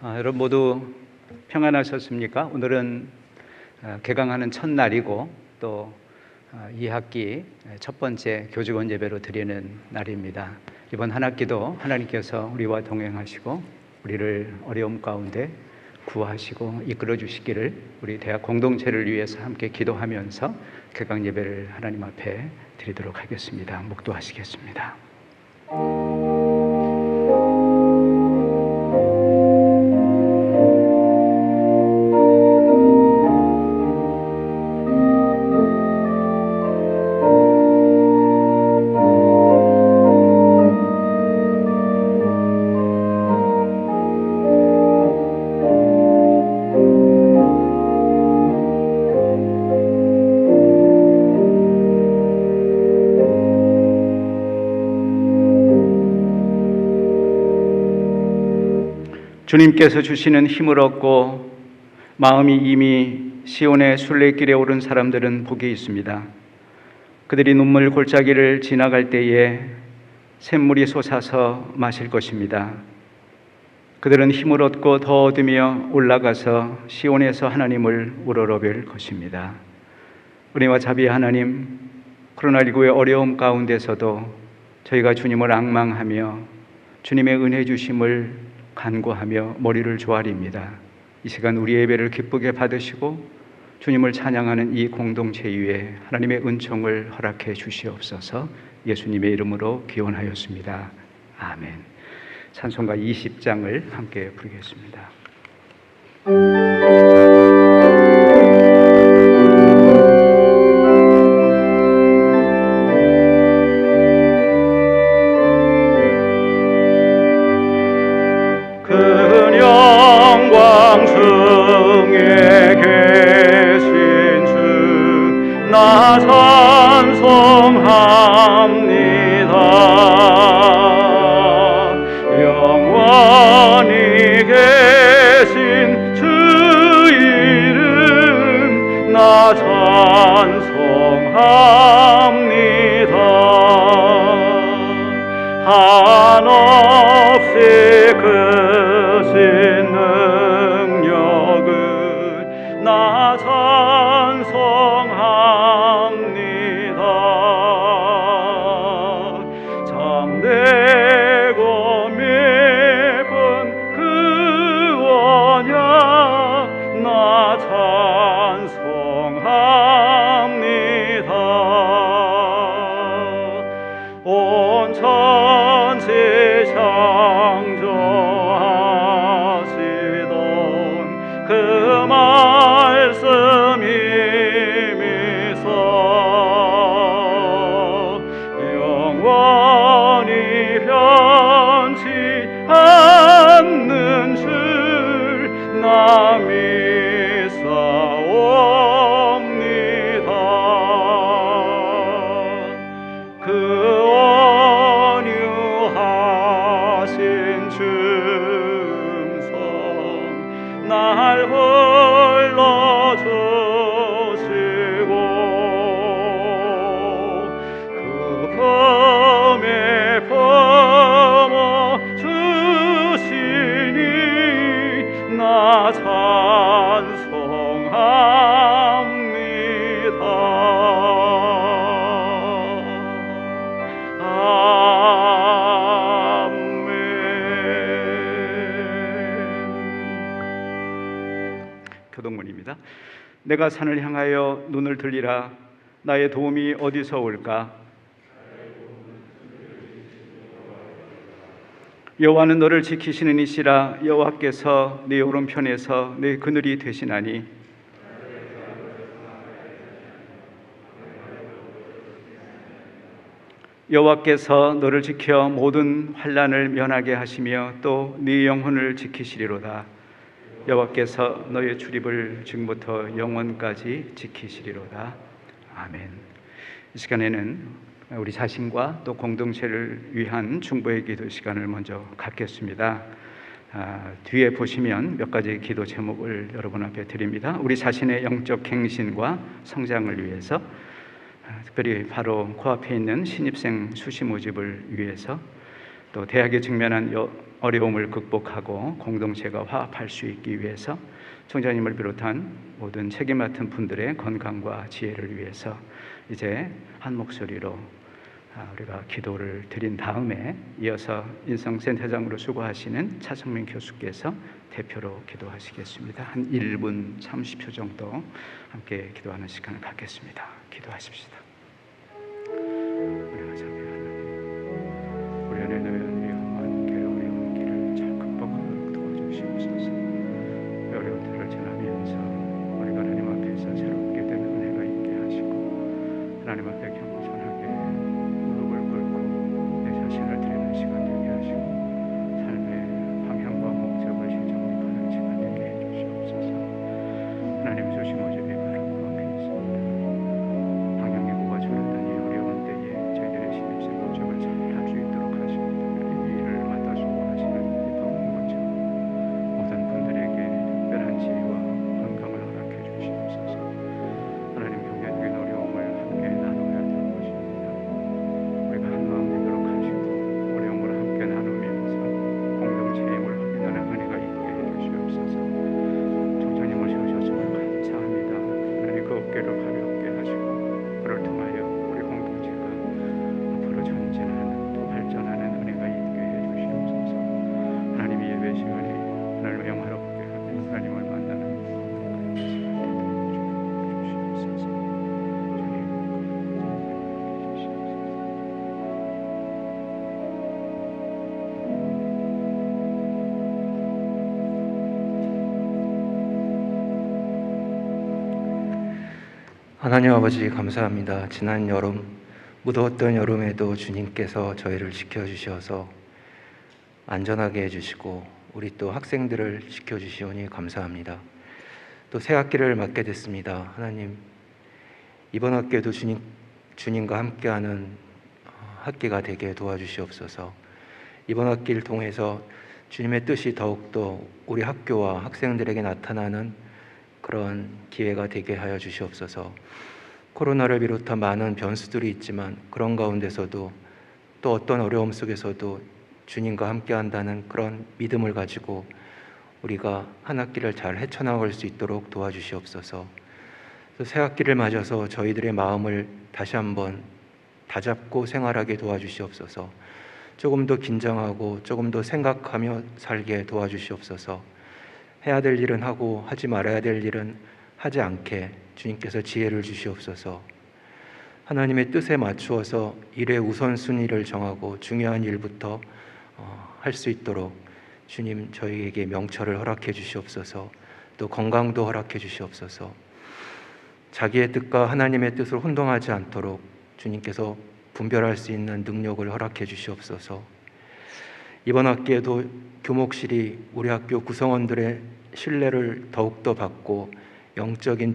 여러분 모두 평안하셨습니까? 오늘은 개강하는 첫날이고 또 2학기 첫 번째 교직원 예배로 드리는 날입니다. 이번 한 학기도 하나님께서 우리와 동행하시고 우리를 어려움 가운데 구하시고 이끌어 주시기를 우리 대학 공동체를 위해서 함께 기도하면서 개강 예배를 하나님 앞에 드리도록 하겠습니다. 묵도하시겠습니다. 주님께서 주시는 힘을 얻고 마음이 이미 시온의 순례길에 오른 사람들은 복이 있습니다. 그들이 눈물 골짜기를 지나갈 때에 샘물이 솟아서 마실 것입니다. 그들은 힘을 얻고 더 얻으며 올라가서 시온에서 하나님을 우러러뵐 것입니다. 은혜와 자비의 하나님, 코로나19의 어려움 가운데서도 저희가 주님을 앙망하며 주님의 은혜 주심을 간구하며 머리를 조아립니다. 이 시간 우리의 예배를 기쁘게 받으시고 주님을 찬양하는 이 공동체 위에 하나님의 은총을 허락해 주시옵소서. 예수님의 이름으로 기원하였습니다. 아멘. 찬송가 20장을 함께 부르겠습니다. 나 찬송합니다. 영원히 계신 주 이름 나 찬송합니다. 한없이 크신 능력을 나 찬송합니다. 참되고 매번 그 언약 나 찬송합니다. 온 천지 창조하시던 그 말씀이 영원히 변치 않는 줄 나 믿사옵니다. 그 온유하신 줌성 날 불러주시고 품에 품어 주시니 나 찬송합니다. 아멘. 교동문입니다. 내가 산을 향하여 눈을 들리라. 나의 도움이 어디서 올까? 여호와는 너를 지키시는 이시라. 여호와께서 네 오른편에서 네 그늘이 되시나니 여호와께서 너를 지켜 모든 환난을 면하게 하시며 또 네 영혼을 지키시리로다. 여호와께서 너의 출입을 지금부터 영원까지 지키시리로다. 아멘. 이 시간에는 우리 자신과 또 공동체를 위한 중보의 기도 시간을 먼저 갖겠습니다. 뒤에 보시면 몇 가지 기도 제목을 여러분 앞에 드립니다. 우리 자신의 영적 갱신과 성장을 위해서, 특별히 바로 코앞에 있는 신입생 수시 모집을 위해서, 또 대학에 직면한 어려움을 극복하고 공동체가 화합할 수 있기 위해서 총장님을 비롯한 모든 책임 맡은 분들의 건강과 지혜를 위해서 이제 한 목소리로 우리가 기도를 드린 다음에 이어서 인성센터장으로 수고하시는 차성민 교수께서 대표로 기도하시겠습니다. 한 1분 30초 정도 함께 기도하는 시간을 갖겠습니다. 기도하십시다. 우리가 자비 하나님, 우리 안에 놓여있는 이 험한 길, 어려운 길을 잘 극복하도록 도와주시옵소서. 어려운 때를 지나면서 우리가 하나님 앞에서 새롭게 되는 은혜가 있게 하시고 하나님 앞에 겸손하게 무릎을 꿇고 내 자신을 드리는 시간 되게 하시고 삶의 방향과 목적을 정립하는 시간 되게 해주시옵소서. 하나님 주신 모습이 바로 그 앞에 있습니다. 방향예고가 저렸던 이 어려운 때에 저희들의 신입생 목적을 잘 할 수 있도록 하시고 이 일을 맡아 수고하시는 이 법무부처 모든 분들에게 특별한 지혜와 건강을 허락해 주시옵소서. 하나님 경제적인 어려움을 함께 나눠야 될 것입니다. 우리가 한 마음 되도록 하시고 어려움을 함께 나누면서 공동체의 힘을 확인하는 은혜가 있게 해주시옵소서. 총장님을 세우셨음을 감사합니다. 하나님 그 어깨를 가볍게 하시고 그를 통하여 우리 공동체가 앞으로 전진하는 또 발전하는 은혜가 있게 해주시옵소서. 하나님 이 예배 시간에 하나님을 영화롭게 하며 하나님을 만나는 시간 되도록 주시옵소서. 하나님 아버지 감사합니다. 지난 여름, 무더웠던 여름에도 주님께서 저희를 지켜주셔서 안전하게 해주시고 우리 또 학생들을 지켜주시오니 감사합니다. 또 새 학기를 맞게 됐습니다. 하나님, 이번 학기에도 주님과 함께하는 학기가 되게 도와주시옵소서. 이번 학기를 통해서 주님의 뜻이 더욱더 우리 학교와 학생들에게 나타나는 그런 기회가 되게 하여 주시옵소서. 코로나를 비롯한 많은 변수들이 있지만 그런 가운데서도 또 어떤 어려움 속에서도 주님과 함께 한다는 그런 믿음을 가지고 우리가 한 학기를 잘 헤쳐나갈 수 있도록 도와주시옵소서. 새 학기를 맞아서 저희들의 마음을 다시 한번 다잡고 생활하게 도와주시옵소서. 조금 더 긴장하고 조금 더 생각하며 살게 도와주시옵소서. 해야 될 일은 하고 하지 말아야 될 일은 하지 않게 주님께서 지혜를 주시옵소서. 하나님의 뜻에 맞추어서 일의 우선순위를 정하고 중요한 일부터 할 수 있도록 주님 저희에게 명철을 허락해 주시옵소서. 또 건강도 허락해 주시옵소서. 자기의 뜻과 하나님의 뜻을 혼동하지 않도록 주님께서 분별할 수 있는 능력을 허락해 주시옵소서. 이번 학기에도 교목실이 우리 학교 구성원들의 신뢰를 더욱더 받고 영적인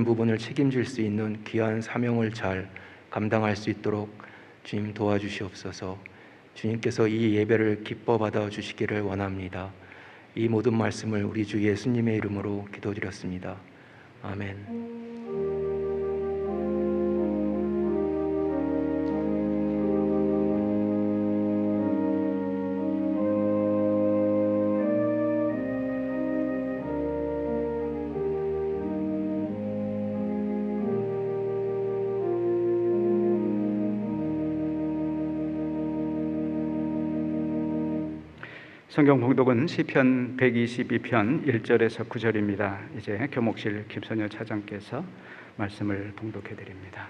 부분을 책임질 수 있는 귀한 사명을 잘 감당할 수 있도록 주님 도와주시옵소서. 주님께서 이 예배를 기뻐 받아 주시기를 원합니다. 이 모든 말씀을 우리 주 예수님의 이름으로 기도드렸습니다. 아멘. 성경 봉독은 시편 122편 1절에서 9절입니다. 이제 교목실 김선여 차장께서 말씀을 봉독해 드립니다.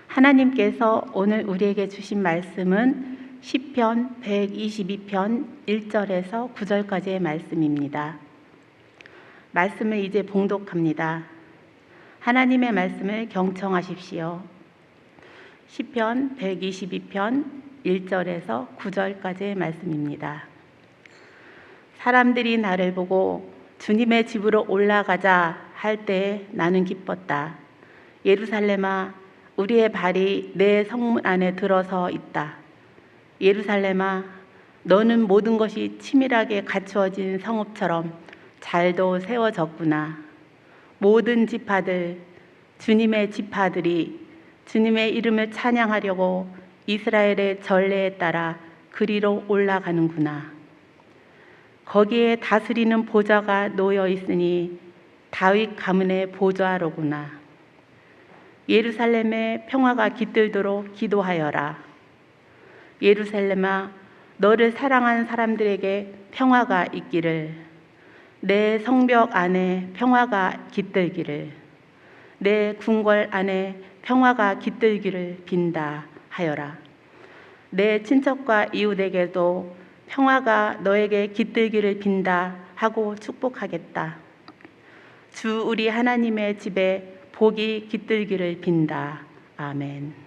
하나님께서 오늘 우리에게 주신 말씀은 시편 122편 1절에서 9절까지의 말씀입니다. 말씀을 이제 봉독합니다. 하나님의 말씀을 경청하십시오. 시편 122편 1절에서 9절까지의 말씀입니다. 사람들이 나를 보고 주님의 집으로 올라가자 할 때에 나는 기뻤다. 예루살렘아, 우리의 발이 내 성문 안에 들어서 있다. 예루살렘아, 너는 모든 것이 치밀하게 갖추어진 성읍처럼 잘도 세워졌구나. 모든 지파들, 주님의 지파들이 주님의 이름을 찬양하려고 이스라엘의 전례에 따라 그리로 올라가는구나. 거기에 다스리는 보좌가 놓여 있으니 다윗 가문의 보좌로구나. 예루살렘에 평화가 깃들도록 기도하여라. 예루살렘아, 너를 사랑하는 사람들에게 평화가 있기를, 내 성벽 안에 평화가 깃들기를, 내 궁궐 안에 평화가 깃들기를 빈다 하여라. 내 친척과 이웃에게도 평화가 너에게 깃들기를 빈다 하고 축복하겠다. 주 우리 하나님의 집에 복이 깃들기를 빈다. 아멘.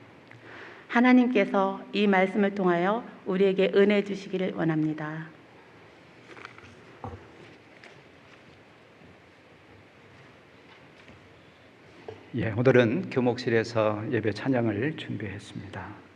하나님께서 이 말씀을 통하여 우리에게 은혜 주시기를 원합니다. 예, 오늘은 교목실에서 예배 찬양을 준비했습니다.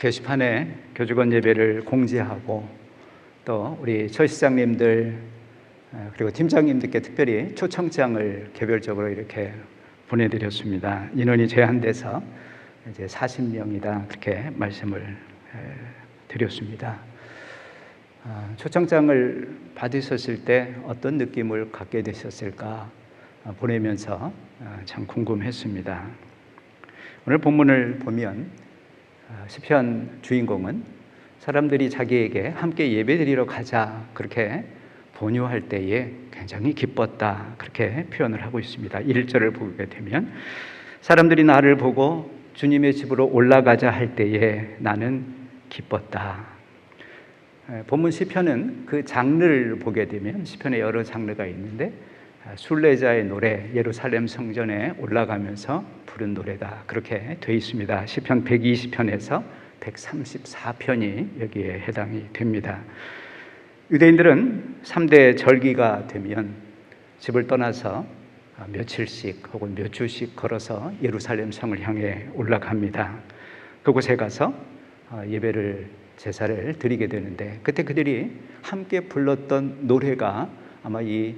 게시판에 교직원 예배를 공지하고 또 우리 처시장님들 그리고 팀장님들께 특별히 초청장을 개별적으로 이렇게 보내드렸습니다. 인원이 제한돼서 이제 40명이다 그렇게 말씀을 드렸습니다. 초청장을 받으셨을 때 어떤 느낌을 갖게 되셨을까 보내면서 참 궁금했습니다. 오늘 본문을 보면 시편 주인공은 사람들이 자기에게 함께 예배드리러 가자 그렇게 권유할 때에 굉장히 기뻤다 그렇게 표현을 하고 있습니다. 1절을 보게 되면 사람들이 나를 보고 주님의 집으로 올라가자 할 때에 나는 기뻤다. 본문 시편은 그 장르를 보게 되면 시편에 여러 장르가 있는데 순례자의 노래, 예루살렘 성전에 올라가면서 부른 노래다 그렇게 되어 있습니다. 시편 120편에서 134편이 여기에 해당이 됩니다. 유대인들은 3대 절기가 되면 집을 떠나서 며칠씩 혹은 몇 주씩 걸어서 예루살렘 성을 향해 올라갑니다. 그곳에 가서 예배를 제사를 드리게 되는데, 그때 그들이 함께 불렀던 노래가 아마 이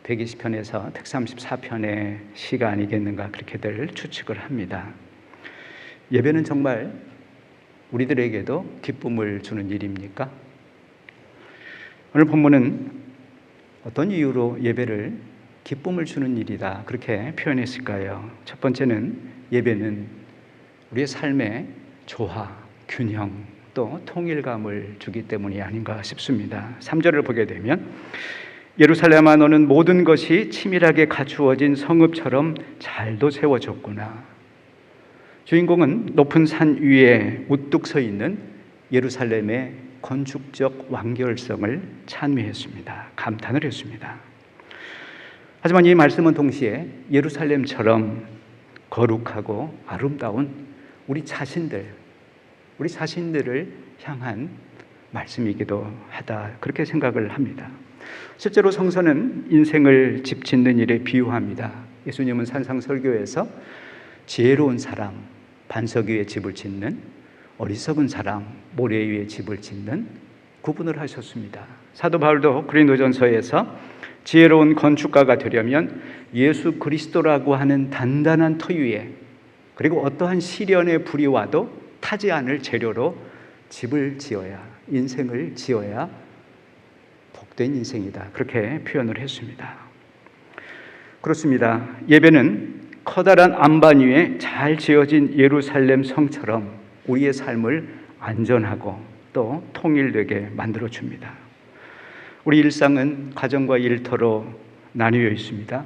120편에서 134편의 시가 아니겠는가 그렇게들 추측을 합니다. 예배는 정말 우리들에게도 기쁨을 주는 일입니까? 오늘 본문은 어떤 이유로 예배를 기쁨을 주는 일이다 그렇게 표현했을까요? 첫 번째는 예배는 우리의 삶에 조화, 균형, 또 통일감을 주기 때문이 아닌가 싶습니다. 3절을 보게 되면 예루살렘아 너는 모든 것이 치밀하게 갖추어진 성읍처럼 잘도 세워졌구나. 주인공은 높은 산 위에 우뚝 서 있는 예루살렘의 건축적 완결성을 찬미했습니다. 감탄을 했습니다. 하지만 이 말씀은 동시에 예루살렘처럼 거룩하고 아름다운 우리 자신들을 향한 말씀이기도 하다 그렇게 생각을 합니다. 실제로 성서는 인생을 집 짓는 일에 비유합니다. 예수님은 산상설교에서 지혜로운 사람 반석 위에 집을 짓는, 어리석은 사람 모래 위에 집을 짓는 구분을 하셨습니다. 사도 바울도 고린도전서에서 지혜로운 건축가가 되려면 예수 그리스도라고 하는 단단한 터 위에, 그리고 어떠한 시련의 불이 와도 타지 않을 재료로 집을 지어야, 인생을 지어야 복된 인생이다 그렇게 표현을 했습니다. 그렇습니다. 예배는 커다란 안반 위에 잘 지어진 예루살렘 성처럼 우리의 삶을 안전하고 또 통일되게 만들어줍니다. 우리 일상은 가정과 일터로 나뉘어 있습니다.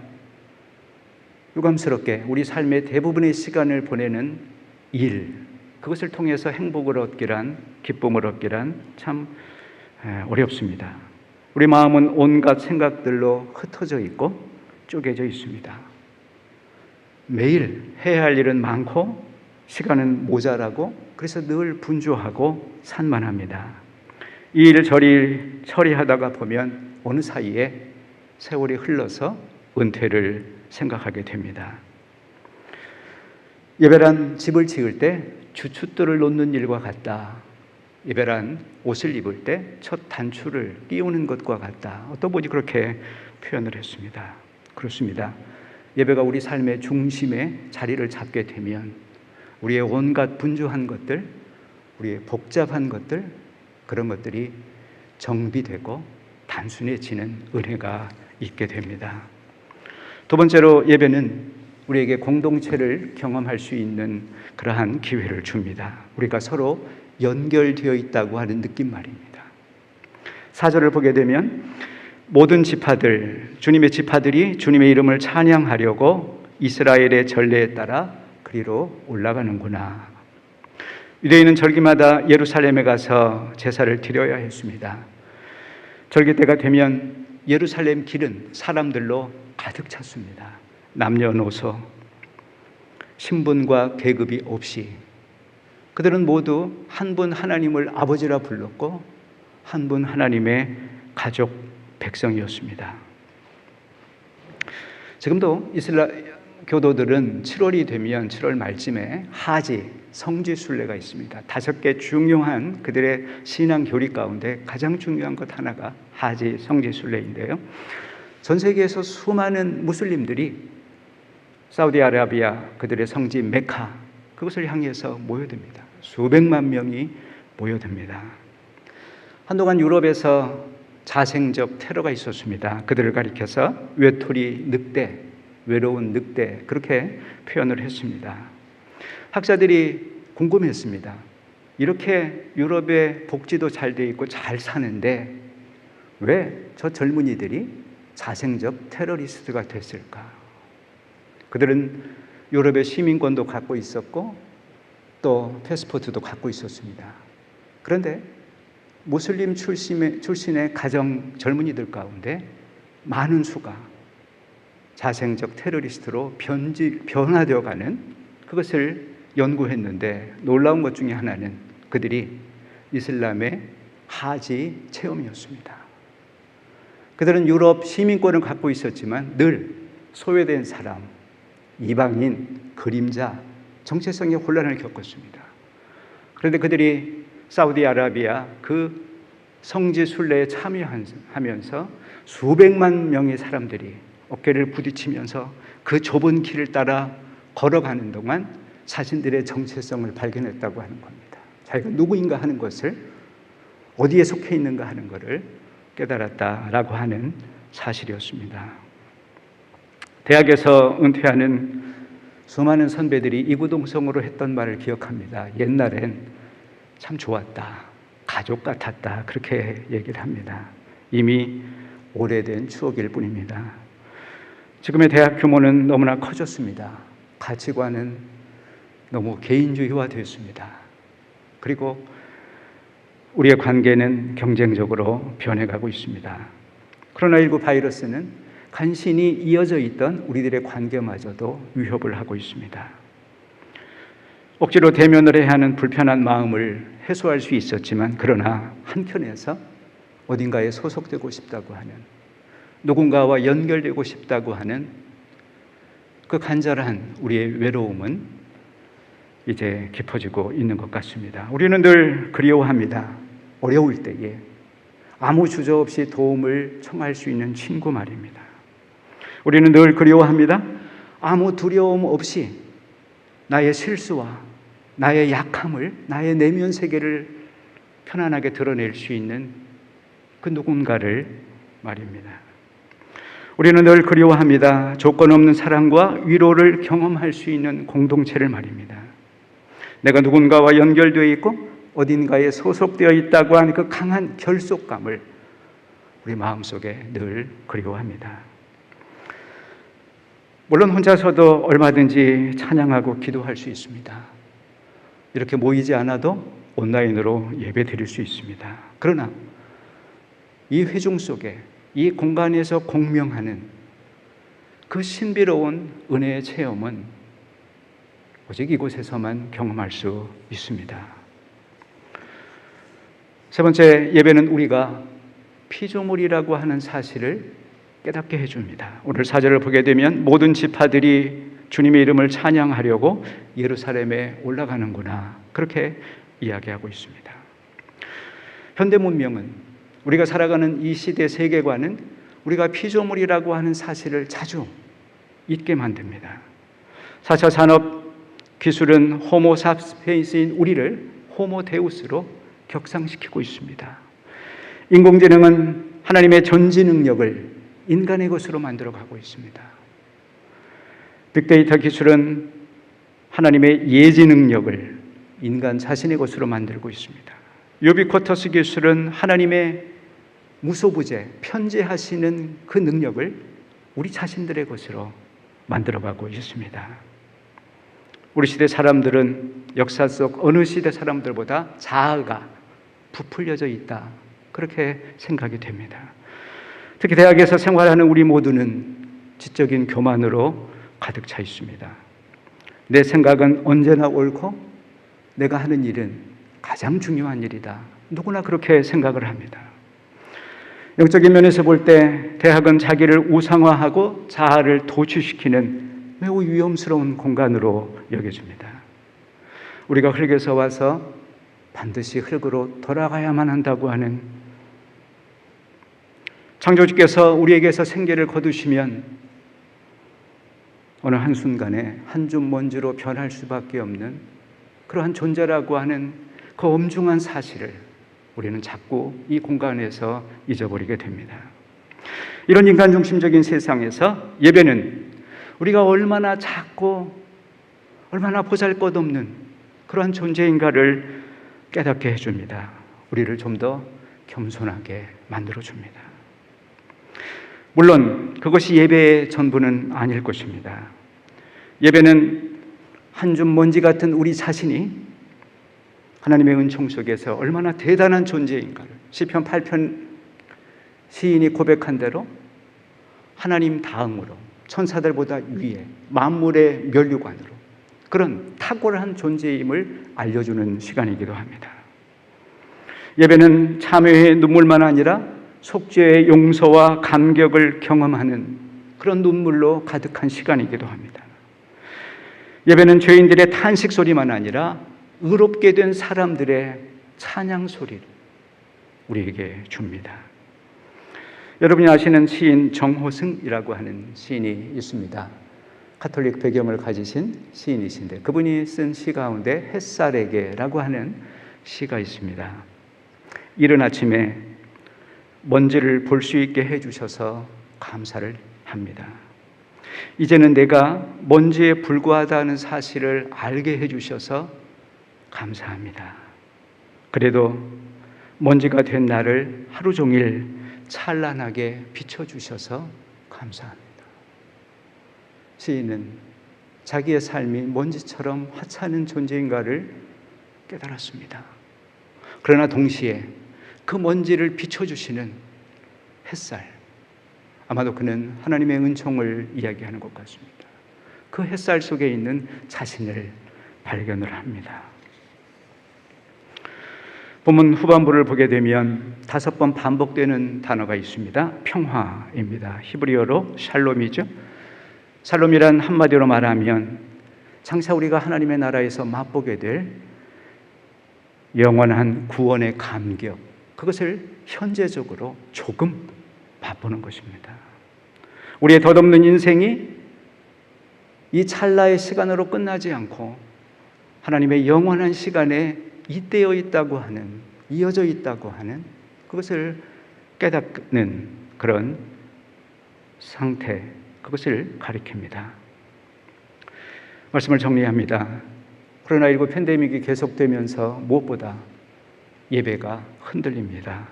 유감스럽게 우리 삶의 대부분의 시간을 보내는 일, 그것을 통해서 행복을 얻기란, 기쁨을 얻기란 참 어렵습니다. 우리 마음은 온갖 생각들로 흩어져 있고 쪼개져 있습니다. 매일 해야 할 일은 많고 시간은 모자라고, 그래서 늘 분주하고 산만합니다. 이 일 저리 처리하다가 보면 어느 사이에 세월이 흘러서 은퇴를 생각하게 됩니다. 예배란 집을 지을 때 주춧돌을 놓는 일과 같다. 예배란 옷을 입을 때 첫 단추를 끼우는 것과 같다. 어떤 분이 그렇게 표현을 했습니다. 그렇습니다. 예배가 우리 삶의 중심에 자리를 잡게 되면 우리의 온갖 분주한 것들, 우리의 복잡한 것들, 그런 것들이 정비되고 단순해지는 은혜가 있게 됩니다. 두 번째로 예배는 우리에게 공동체를 경험할 수 있는 그러한 기회를 줍니다. 우리가 서로 연결되어 있다고 하는 느낌 말입니다. 4절을 보게 되면 모든 지파들, 주님의 지파들이 주님의 이름을 찬양하려고 이스라엘의 전례에 따라 그리로 올라가는구나. 유대인은 절기마다 예루살렘에 가서 제사를 드려야 했습니다. 절기 때가 되면 예루살렘 길은 사람들로 가득 찼습니다. 남녀노소, 신분과 계급이 없이 그들은 모두 한 분 하나님을 아버지라 불렀고 한 분 하나님의 가족 백성이었습니다. 지금도 이슬람 교도들은 7월이 되면 7월 말쯤에 하지, 성지 순례가 있습니다. 5개 중요한 그들의 신앙 교리 가운데 가장 중요한 것 하나가 하지, 성지 순례인데요. 전 세계에서 수많은 무슬림들이 사우디아라비아 그들의 성지 메카, 그것을 향해서 모여듭니다. 수백만 명이 모여듭니다. 한동안 유럽에서 자생적 테러가 있었습니다. 그들을 가리켜서 외톨이 늑대, 외로운 늑대 그렇게 표현을 했습니다. 학자들이 궁금했습니다. 이렇게 유럽의 복지도 잘 돼 있고 잘 사는데 왜 저 젊은이들이 자생적 테러리스트가 됐을까? 그들은 유럽의 시민권도 갖고 있었고 또 패스포트도 갖고 있었습니다. 그런데 무슬림 출신의 가정 젊은이들 가운데 많은 수가 자생적 테러리스트로 변화되어 가는, 그것을 연구했는데 놀라운 것 중에 하나는 그들이 이슬람의 하지 체험이었습니다. 그들은 유럽 시민권을 갖고 있었지만 늘 소외된 사람, 이방인, 그림자, 정체성의 혼란을 겪었습니다. 그런데 그들이 사우디아라비아 그 성지 순례에 참여하면서 수백만 명의 사람들이 어깨를 부딪히면서 그 좁은 길을 따라 걸어가는 동안 자신들의 정체성을 발견했다고 하는 겁니다. 자기가 누구인가 하는 것을, 어디에 속해 있는가 하는 것을 깨달았다라고 하는 사실이었습니다. 대학에서 은퇴하는 수많은 선배들이 이구동성으로 했던 말을 기억합니다. 옛날엔 참 좋았다, 가족 같았다, 그렇게 얘기를 합니다. 이미 오래된 추억일 뿐입니다. 지금의 대학 규모는 너무나 커졌습니다. 가치관은 너무 개인주의화 되었습니다. 그리고 우리의 관계는 경쟁적으로 변해가고 있습니다. 코로나19 바이러스는 간신히 이어져 있던 우리들의 관계마저도 위협을 하고 있습니다. 억지로 대면을 해야 하는 불편한 마음을 해소할 수 있었지만, 그러나 한켠에서 어딘가에 소속되고 싶다고 하는, 누군가와 연결되고 싶다고 하는 그 간절한 우리의 외로움은 이제 깊어지고 있는 것 같습니다. 우리는 늘 그리워합니다. 어려울 때에 아무 주저 없이 도움을 청할 수 있는 친구 말입니다. 우리는 늘 그리워합니다. 아무 두려움 없이 나의 실수와 나의 약함을, 나의 내면 세계를 편안하게 드러낼 수 있는 그 누군가를 말입니다. 우리는 늘 그리워합니다. 조건 없는 사랑과 위로를 경험할 수 있는 공동체를 말입니다. 내가 누군가와 연결되어 있고 어딘가에 소속되어 있다고 하는 그 강한 결속감을 우리 마음속에 늘 그리워합니다. 물론 혼자서도 얼마든지 찬양하고 기도할 수 있습니다. 이렇게 모이지 않아도 온라인으로 예배 드릴 수 있습니다. 그러나 이 회중 속에, 이 공간에서 공명하는 그 신비로운 은혜의 체험은 오직 이곳에서만 경험할 수 있습니다. 세 번째, 예배는 우리가 피조물이라고 하는 사실을 깨닫게 해줍니다. 오늘 4절을 보게 되면 모든 지파들이 주님의 이름을 찬양하려고 예루살렘에 올라가는구나, 그렇게 이야기하고 있습니다. 현대 문명은, 우리가 살아가는 이 시대 세계관은 우리가 피조물이라고 하는 사실을 자주 잊게 만듭니다. 4차 산업 기술은 호모 사피엔스인 우리를 호모 데우스로 격상시키고 있습니다. 인공지능은 하나님의 전지 능력을 인간의 것으로 만들어가고 있습니다. 빅데이터 기술은 하나님의 예지 능력을 인간 자신의 것으로 만들고 있습니다. 유비쿼터스 기술은 하나님의 무소부재, 편재하시는 그 능력을 우리 자신들의 것으로 만들어가고 있습니다. 우리 시대 사람들은 역사 속 어느 시대 사람들보다 자아가 부풀려져 있다, 그렇게 생각이 됩니다. 특히 대학에서 생활하는 우리 모두는 지적인 교만으로 가득 차 있습니다. 내 생각은 언제나 옳고 내가 하는 일은 가장 중요한 일이다, 누구나 그렇게 생각을 합니다. 영적인 면에서 볼 때 대학은 자기를 우상화하고 자아를 도취시키는 매우 위험스러운 공간으로 여겨집니다. 우리가 흙에서 와서 반드시 흙으로 돌아가야만 한다고 하는, 창조주께서 우리에게서 생계를 거두시면 어느 한순간에 한 줌 먼지로 변할 수밖에 없는 그러한 존재라고 하는 그 엄중한 사실을 우리는 자꾸 이 공간에서 잊어버리게 됩니다. 이런 인간 중심적인 세상에서 예배는 우리가 얼마나 작고 얼마나 보잘것없는 그러한 존재인가를 깨닫게 해줍니다. 우리를 좀 더 겸손하게 만들어줍니다. 물론 그것이 예배의 전부는 아닐 것입니다. 예배는 한 줌 먼지 같은 우리 자신이 하나님의 은총 속에서 얼마나 대단한 존재인가를, 시편 8편 시인이 고백한 대로 하나님 다음으로, 천사들보다 위에, 만물의 면류관으로 그런 탁월한 존재임을 알려주는 시간이기도 합니다. 예배는 참회의 눈물만 아니라 속죄의 용서와 감격을 경험하는 그런 눈물로 가득한 시간이기도 합니다. 예배는 죄인들의 탄식 소리만 아니라 의롭게 된 사람들의 찬양 소리를 우리에게 줍니다. 여러분이 아시는 시인 정호승이라고 하는 시인이 있습니다. 가톨릭 배경을 가지신 시인이신데 그분이 쓴 시 가운데 햇살에게라고 하는 시가 있습니다. 이른 아침에 먼지를 볼 수 있게 해주셔서 감사를 합니다. 이제는 내가 먼지에 불과하다는 사실을 알게 해주셔서 감사합니다. 그래도 먼지가 된 나를 하루 종일 찬란하게 비춰주셔서 감사합니다. 시인은 자기의 삶이 먼지처럼 하찮은 존재인가를 깨달았습니다. 그러나 동시에 그 먼지를 비춰주시는 햇살, 아마도 그는 하나님의 은총을 이야기하는 것 같습니다. 그 햇살 속에 있는 자신을 발견을 합니다. 본문 후반부를 보게 되면 5번 반복되는 단어가 있습니다. 평화입니다. 히브리어로 샬롬이죠. 샬롬이란 한마디로 말하면 장차 우리가 하나님의 나라에서 맛보게 될 영원한 구원의 감격, 그것을 현재적으로 조금 맛보는 것입니다. 우리의 덧없는 인생이 이 찰나의 시간으로 끝나지 않고 하나님의 영원한 시간에 잇대어 있다고 하는, 이어져 있다고 하는 그것을 깨닫는 그런 상태, 그것을 가리킵니다. 말씀을 정리합니다. 코로나19 팬데믹이 계속되면서 무엇보다 예배가 흔들립니다.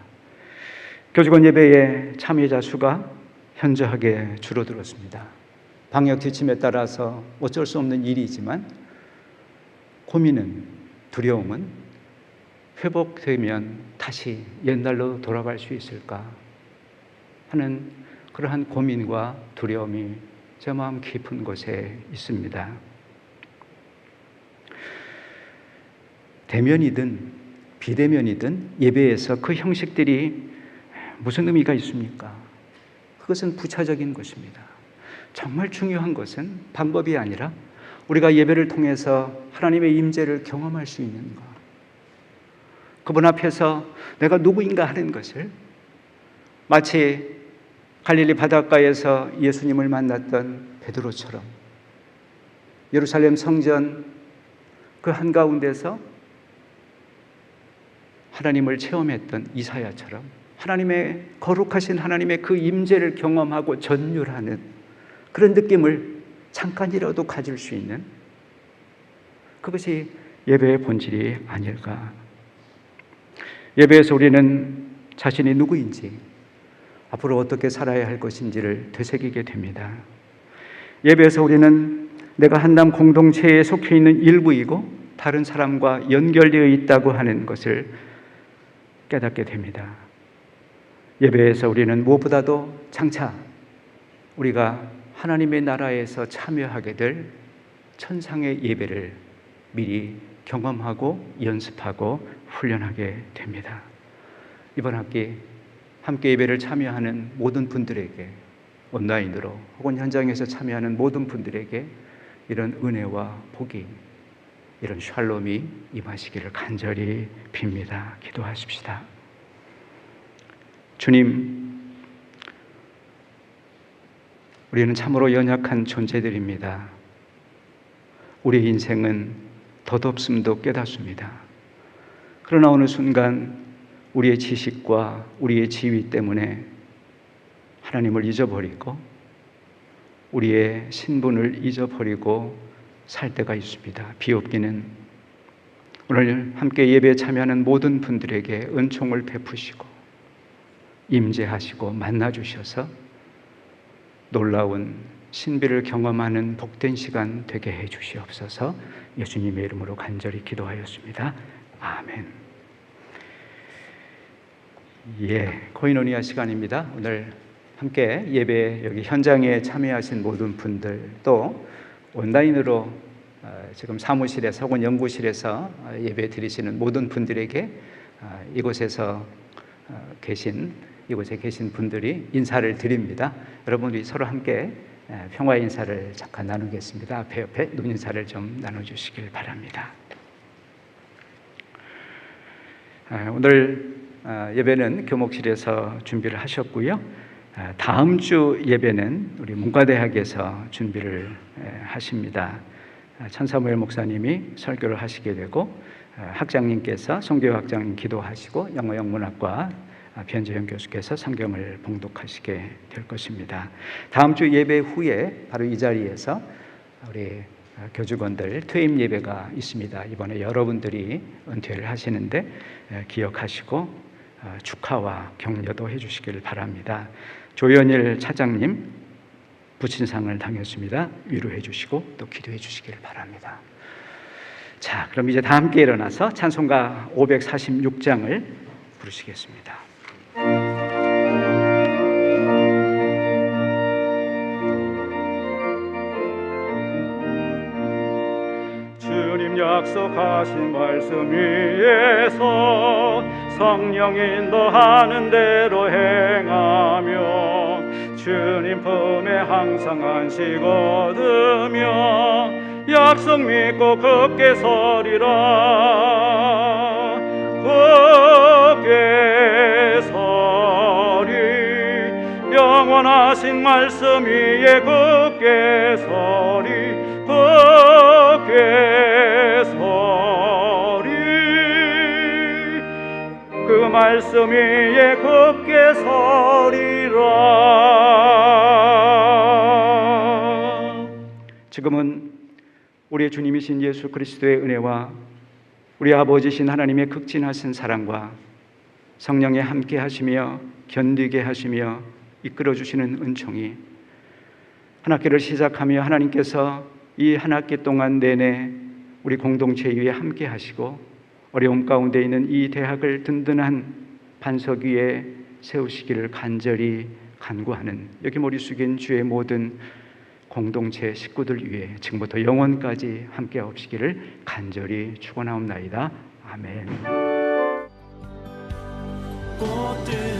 교직원 예배의 참여자 수가 현저하게 줄어들었습니다. 방역 지침에 따라서 어쩔 수 없는 일이지만 고민은, 두려움은 회복되면 다시 옛날로 돌아갈 수 있을까 하는 그러한 고민과 두려움이 제 마음 깊은 곳에 있습니다. 대면이든 비대면이든 예배에서 그 형식들이 무슨 의미가 있습니까? 그것은 부차적인 것입니다. 정말 중요한 것은 방법이 아니라 우리가 예배를 통해서 하나님의 임재를 경험할 수 있는 것, 그분 앞에서 내가 누구인가 하는 것을, 마치 갈릴리 바닷가에서 예수님을 만났던 베드로처럼, 예루살렘 성전 그 한가운데서 하나님을 체험했던 이사야처럼 하나님의 거룩하신 하나님의 그 임재를 경험하고 전율하는 그런 느낌을 잠깐이라도 가질 수 있는, 그것이 예배의 본질이 아닐까. 예배에서 우리는 자신이 누구인지, 앞으로 어떻게 살아야 할 것인지를 되새기게 됩니다. 예배에서 우리는 내가 한남 공동체에 속해 있는 일부이고 다른 사람과 연결되어 있다고 하는 것을 깨닫게 됩니다. 예배에서 우리는 무엇보다도 장차 우리가 하나님의 나라에서 참여하게 될 천상의 예배를 미리 경험하고 연습하고 훈련하게 됩니다. 이번 학기 함께 예배를 참여하는 모든 분들에게, 온라인으로 혹은 현장에서 참여하는 모든 분들에게 이런 은혜와 복이, 이런 샬롬이 임하시기를 간절히 빕니다. 기도하십시다. 주님, 우리는 참으로 연약한 존재들입니다. 우리 인생은 덧없음도 깨닫습니다. 그러나 어느 순간 우리의 지식과 우리의 지위 때문에 하나님을 잊어버리고 우리의 신분을 잊어버리고 살 때가 있습니다. 비옵기는 오늘 함께 예배에 참여하는 모든 분들에게 은총을 베푸시고 임재하시고 만나주셔서 놀라운 신비를 경험하는 복된 시간 되게 해 주시옵소서. 예수님의 이름으로 간절히 기도하였습니다. 아멘. 코이노니아 시간입니다. 오늘 함께 예배 여기 현장에 참여하신 모든 분들, 또 온라인으로 지금 사무실에서 혹은 연구실에서 예배 드리시는 모든 분들에게 이곳에 계신 분들이 인사를 드립니다. 여러분이 서로 함께 평화 인사를 잠깐 나누겠습니다. 앞에 옆에 눈 인사를 좀 나눠주시길 바랍니다. 오늘 예배는 교목실에서 준비를 하셨고요. 다음 주 예배는 우리 문과대학에서 준비를 하십니다. 천사무엘 목사님이 설교를 하시게 되고 학장님께서 성교 학장님 기도하시고 영어 영문학과 변재현 교수께서 성경을 봉독하시게 될 것입니다. 다음 주 예배 후에 바로 이 자리에서 우리 교직원들 퇴임 예배가 있습니다. 이번에 여러분들이 은퇴를 하시는데 기억하시고 축하와 격려도 해주시길 바랍니다. 조현일 차장님 부친상을 당했습니다. 위로해 주시고 또 기도해 주시길 바랍니다. 자, 그럼 이제 다 함께 일어나서 찬송가 546장을 부르시겠습니다. 주님 약속하신 말씀 위에서 성령 인도하는 대로 행하며 주님 품에 항상 안식 얻으며 약속 믿고 굳게 서리라. 굳게 서리 영원하신 말씀 위에 굳게 서리. 굳게 서리 그 말씀 위에 굳게 서리라. 지금은 우리의 주님이신 예수 그리스도의 은혜와 우리 아버지신 하나님의 극진하신 사랑과 성령의 함께 하시며 견디게 하시며 이끌어 주시는 은총이 한 학기를 시작하며 하나님께서 이 한 학기 동안 내내 우리 공동체 위에 함께 하시고 어려움 가운데 있는 이 대학을 든든한 반석 위에 세우시기를 간절히 간구하는 여기 머리 숙인 주의 모든 공동체 식구들 위해 지금부터 영원까지 함께 하시기를 간절히 축원하옵나이다. 아멘. 꽃들